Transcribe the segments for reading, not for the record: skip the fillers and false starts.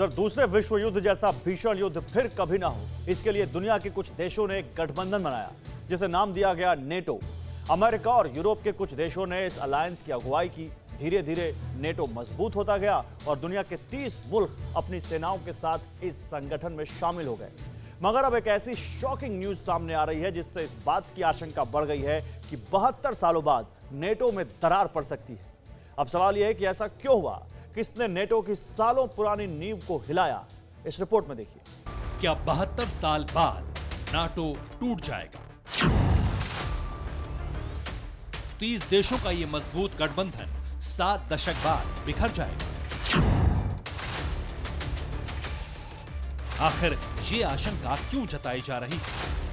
उधर दूसरे विश्व युद्ध जैसा भीषण युद्ध फिर कभी ना हो, इसके लिए दुनिया के कुछ देशों ने एक गठबंधन बनाया जिसे नाम दिया गया नेटो। अमेरिका और यूरोप के कुछ देशों ने इस अलायंस की अगुवाई की। धीरे धीरे नेटो मजबूत होता गया और दुनिया के 30 मुल्क अपनी सेनाओं के साथ इस संगठन में शामिल हो गए। मगर अब एक ऐसी शॉकिंग न्यूज सामने आ रही है जिससे इस बात की आशंका बढ़ गई है कि 72 सालों बाद नेटो में दरार पड़ सकती है। अब सवाल यह है कि ऐसा क्यों हुआ, किसने नेटो की सालों पुरानी नींव को हिलाया, इस रिपोर्ट में देखिए। क्या 72 साल बाद नाटो टूट जाएगा? 30 देशों का यह मजबूत गठबंधन 7 दशक बाद बिखर जाएगा। आखिर ये आशंका क्यों जताई जा रही है?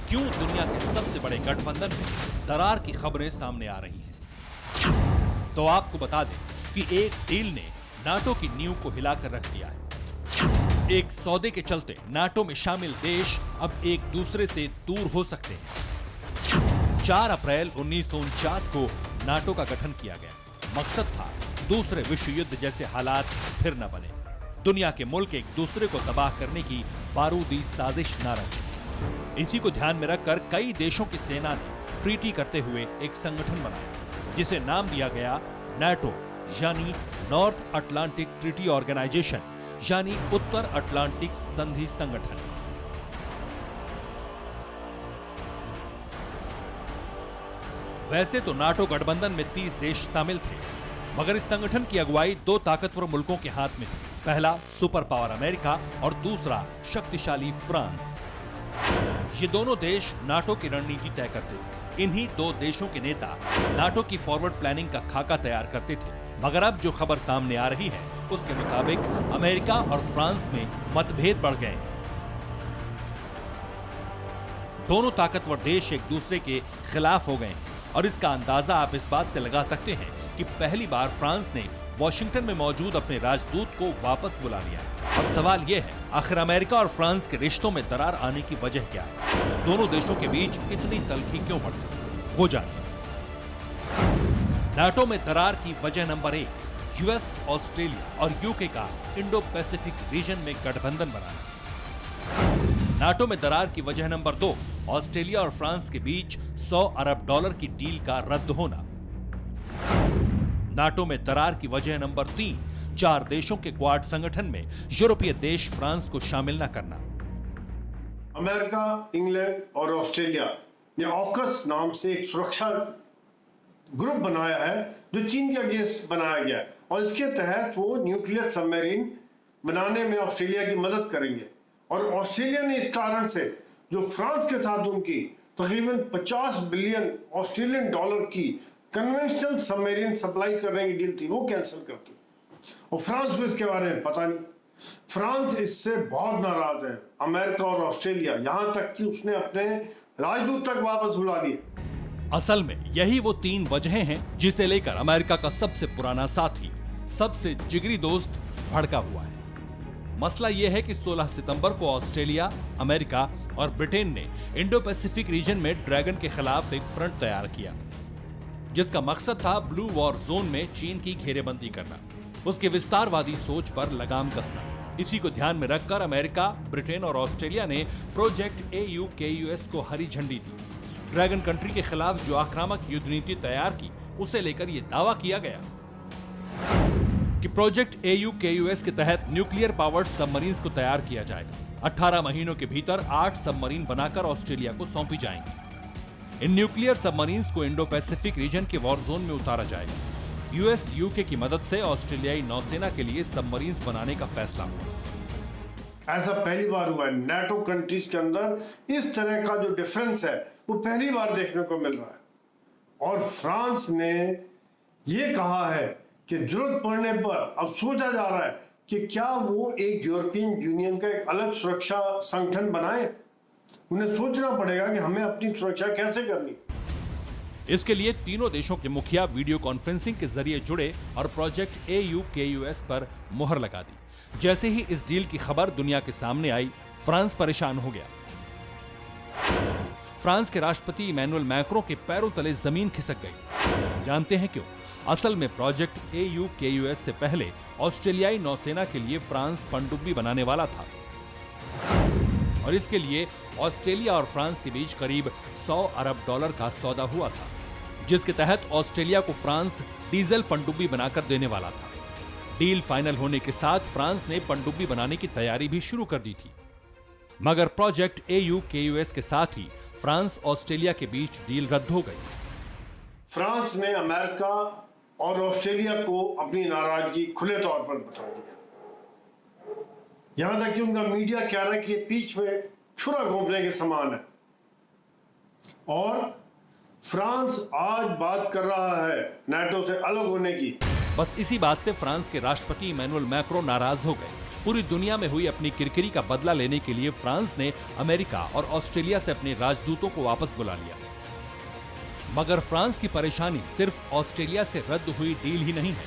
क्यों दुनिया के सबसे बड़े गठबंधन में दरार की खबरें सामने आ रही हैं? तो आपको बता दें कि एक डील ने नाटो की नींव को हिलाकर रख दिया है। एक सौदे के चलते नाटो में शामिल देश अब एक दूसरे से दूर हो सकते हैं। 4 अप्रैल 1949 को नाटो का गठन किया गया। मकसद था दूसरे विश्व युद्ध जैसे हालात फिर न बने। दुनिया के मुल्क एक दूसरे को तबाह करने की बारूदी साजिश न रचे। इसी को ध्यान में रखकर कई देशों की सेना ने ट्रीटी करते हुए एक संगठन बनाया जिसे नाम दिया गया नाटो, यानी नॉर्थ अटलांटिक ट्रीटी ऑर्गेनाइजेशन, यानी उत्तर अटलांटिक संधि संगठन। वैसे तो नाटो गठबंधन में 30 देश शामिल थे, मगर इस संगठन की अगुवाई 2 ताकतवर मुल्कों के हाथ में थी। पहला सुपर पावर अमेरिका और दूसरा शक्तिशाली फ्रांस। ये दोनों देश नाटो की रणनीति तय करते थे। इन्हीं 2 देशों के नेता नाटो की फॉरवर्ड प्लानिंग का खाका तैयार करते थे। मगर अब जो खबर सामने आ रही है उसके मुताबिक अमेरिका और फ्रांस में मतभेद बढ़ गए। दोनों ताकतवर देश एक दूसरे के खिलाफ हो गए और इसका अंदाजा आप इस बात से लगा सकते हैं कि पहली बार फ्रांस ने वॉशिंगटन में मौजूद अपने राजदूत को वापस बुला लिया। अब सवाल यह है, आखिर अमेरिका और फ्रांस के रिश्तों में दरार आने की वजह क्या है? दोनों देशों के बीच इतनी तल्खी क्यों बढ़ गई? वो जानिए। नाटो में दरार की वजह नंबर 1, यूएस, ऑस्ट्रेलिया और यूके का इंडो पैसिफिक रीजन में गठबंधन बनाना। नाटो में दरार की वजह नंबर 2, ऑस्ट्रेलिया और फ्रांस के बीच $100 अरब की डील का रद्द होना। नाटो में दरार की वजह नंबर 3, 4 देशों के क्वाड संगठन में यूरोपीय देश फ्रांस को शामिल न करना। अमेरिका, इंग्लैंड और ऑस्ट्रेलिया ने ऑकस नाम से एक सुरक्षा ग्रुप बनाया है जो चीन के अगेंस्ट बनाया गया है और इसके तहत वो न्यूक्लियर सबमरीन बनाने में ऑस्ट्रेलिया की मदद करेंगे। और ऑस्ट्रेलिया ने इस कारण से जो फ्रांस के साथ उनकी तकरीबन 50 बिलियन ऑस्ट्रेलियन डॉलर की कन्वेंशनल सबमरीन सप्लाई करने की डील थी, वो कैंसिल कर दी। और फ्रांस को इसके बारे में पता नहीं। फ्रांस इससे बहुत नाराज है, अमेरिका और ऑस्ट्रेलिया, यहां तक कि उसने अपने राजदूत तक वापस बुला लिए। असल में यही वो 3 वजहें हैं जिसे लेकर अमेरिका का सबसे पुराना साथी, सबसे जिगरी दोस्त भड़का हुआ है। मसला यह है कि 16 सितंबर को ऑस्ट्रेलिया, अमेरिका और ब्रिटेन ने इंडो पैसिफिक रीजन में ड्रैगन के खिलाफ एक फ्रंट तैयार किया जिसका मकसद था ब्लू वॉर जोन में चीन की घेरेबंदी करना, उसके विस्तारवादी सोच पर लगाम कसना। इसी को ध्यान में रखकर अमेरिका, ब्रिटेन और ऑस्ट्रेलिया ने प्रोजेक्ट AUKUS को हरी झंडी दी। ड्रैगन कंट्री के खिलाफ जो आक्रामक युद्ध नीति तैयार की, उसे लेकर यह दावा किया गया कि प्रोजेक्ट AUKUS के तहत न्यूक्लियर पावर्ड सबमरीन्स को तैयार किया जाएगा। 18 महीनों के भीतर 8 सबमरीन बनाकर ऑस्ट्रेलिया को सौंपी जाएंगी। इन न्यूक्लियर सबमरीन्स को इंडो पैसिफिक रीजन के वॉर जोन में उतारा जाएगा। यूएस, यूके की मदद से ऑस्ट्रेलियाई नौसेना के लिए सबमरीन्स बनाने का फैसला हुआ। ऐसा पहली बार हुआ है नाटो कंट्रीज के अंदर। इस तरह का जो डिफरेंस है वो पहली बार देखने को मिल रहा है। और फ्रांस ने ये कहा है कि जरूरत पड़ने पर अब सोचा जा रहा है कि क्या वो एक यूरोपियन यूनियन का एक अलग सुरक्षा संगठन बनाए। उन्हें सोचना पड़ेगा कि हमें अपनी सुरक्षा कैसे करनी। इसके लिए तीनों देशों के मुखिया वीडियो कॉन्फ्रेंसिंग के जरिए जुड़े और प्रोजेक्ट AUKUS पर मुहर लगा दी। जैसे ही इस डील की खबर दुनिया के सामने आई, फ्रांस परेशान हो गया। फ्रांस के राष्ट्रपति इमैनुअल मैक्रों के पैरों तले जमीन खिसक गई। जानते हैं क्यों? असल में प्रोजेक्ट AUKUS से पहले ऑस्ट्रेलियाई नौसेना के लिए फ्रांस पनडुब्बी बनाने वाला था और इसके लिए ऑस्ट्रेलिया और फ्रांस के बीच करीब $100 अरब का सौदा हुआ था, जिसके तहत ऑस्ट्रेलिया को फ्रांस डीजल पनडुब्बी बनाकर देने वाला था। डील फाइनल होने के साथ फ्रांस ने पनडुब्बी बनाने की तैयारी भी शुरू कर दी थी, मगर प्रोजेक्ट AUKUS के साथ ही फ्रांस ऑस्ट्रेलिया के बीच डील रद्द हो गई। फ्रांस ने अमेरिका और ऑस्ट्रेलिया को अपनी नाराजगी खुले तौर पर बता दिया। यहां तक कि उनका मीडिया कह रहा है कि ये बीच में छुरा घोंपने के समान है और फ्रांस आज बात कर रहा है नाटो से अलग होने की। बस इसी बात से फ्रांस के राष्ट्रपति इमैनुअल मैक्रों नाराज हो गए। पूरी दुनिया में हुई अपनी किरकिरी का बदला लेने के लिए फ्रांस ने अमेरिका और ऑस्ट्रेलिया से अपने राजदूतों को वापस बुला लिया। मगर फ्रांस की परेशानी सिर्फ ऑस्ट्रेलिया से रद्द हुई डील ही नहीं है,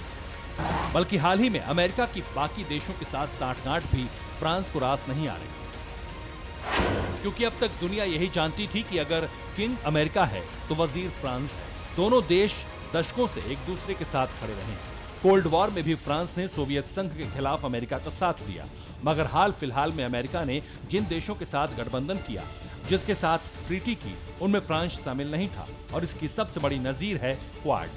बल्कि हाल ही में अमेरिका की बाकी देशों के साथ साठगांठ भी फ्रांस को रास नहीं आ रही, क्योंकि अब तक दुनिया यही जानती थी कि अगर किंग अमेरिका है तो वजीर फ्रांस है। दोनों देश दशकों से एक दूसरे के साथ खड़े रहे। कोल्ड वॉर में भी फ्रांस ने सोवियत संघ के खिलाफ अमेरिका का साथ दिया, मगर हाल फिलहाल में अमेरिका ने जिन देशों के साथ गठबंधन किया, जिसके साथ ट्रीटी की, उनमें फ्रांस शामिल नहीं था और इसकी सबसे बड़ी नजीर है क्वाड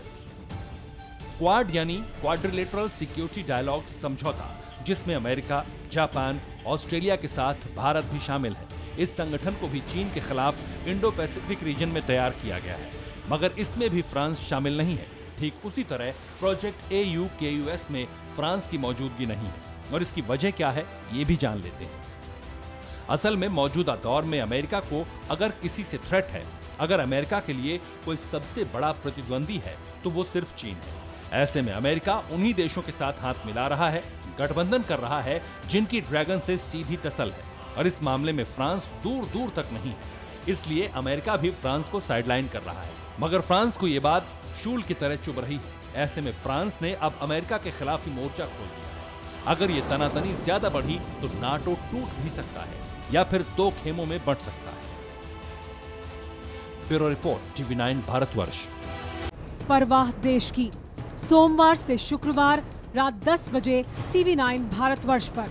यानी क्वाड्रिलेटरल सिक्योरिटी डायलॉग समझौता, जिसमें अमेरिका, जापान, ऑस्ट्रेलिया के साथ भारत भी शामिल है। इस संगठन को भी चीन के खिलाफ इंडो पैसिफिक रीजन में तैयार किया गया है, मगर इसमें भी फ्रांस शामिल नहीं है। ठीक उसी तरह प्रोजेक्ट AUKUS में फ्रांस की मौजूदगी नहीं है और इसकी वजह क्या है ये भी जान लेते हैं। असल में मौजूदा दौर में अमेरिका को अगर किसी से थ्रेट है, अगर अमेरिका के लिए कोई सबसे बड़ा प्रतिद्वंदी है तो वो सिर्फ चीन है। ऐसे में अमेरिका उन्हीं देशों के साथ हाथ मिला रहा है, गठबंधन कर रहा है, जिनकी ड्रैगन से सीधी टसल है, और इस मामले में फ्रांस दूर दूर तक नहीं है। इसलिए अमेरिका भी फ्रांस को साइडलाइन कर रहा है, मगर फ्रांस को ये बात शूल की तरह चुभ रही है। ऐसे में फ्रांस ने अब अमेरिका के खिलाफ ही मोर्चा खोल दिया। अगर ये तनातनी ज्यादा बढ़ी तो नाटो टूट भी सकता है या फिर दो खेमों में बंट सकता है। Bureau report, TV9 Bharatvarsh. परवाह देश की, सोमवार से शुक्रवार रात 10 बजे TV9 भारतवर्ष पर।